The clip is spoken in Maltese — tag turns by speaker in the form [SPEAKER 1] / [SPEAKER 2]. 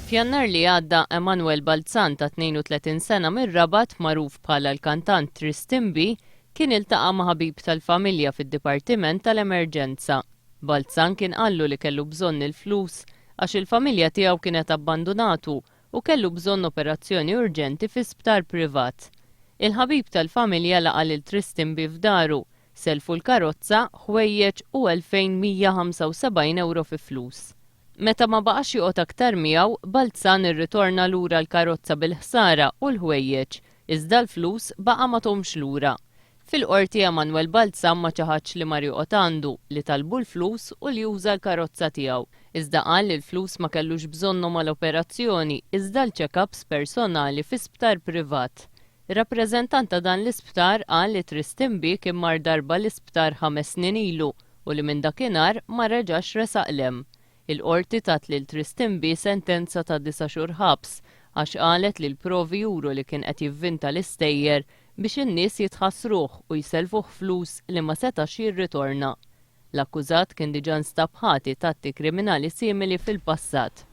[SPEAKER 1] F'Jannar li għadda Emanuel Balzan ta' 32 sena mir-Rabat magħruf bħala l-kantant Tristimbi kien iltaqa' ma' ħabib tal-familja fid-Dipartiment tal-Emerġenza. Balzan kien qallu li kellu bżonn il-flus għax il-familja tiegħu kienet abbandonatu u kellu bżonn operazzjoni urġenti fi sptar privat. Il-ħabib tal-familja laqa' lil Tristimbi f'daru, selfu l-karozza, ħwejjeġ u 2175 euro fi flus. Meta ma baqax joqgħod aktar miegħu, Balzan irritorna lura l-karozza bil-ħsara u l-ħwejjeġ, iżda l-flus baqa' ma tomx lura. Fil-qorti Emanuel Balzan ma ċaħadx li mar joqgħod għandu li talbu l-flus u li juża l-karozza tiegħu. Iżda qal li l-flus ma kellux bżonnhom mal-operazzjoni, iżda l-check-ups personali fi sptar privat. Ir-rappreżentant ta' dan l-isptar qal li Tristimbi kien mar darba l-isptar 5 snin ilu u li minn dakinhar ma reġax resaq lem. Il-qorti tat lil Tristimbi sentenza ta' 9 xhur ħabs għax qalet li l-provi juru li kien qed jivvinta l-istejjer biex in-nies jitħassruh u jselfuh flus li ma setax jirritorna. L-akkużat kien diġà nstab ħati ta' atti kriminali simili fil-passat.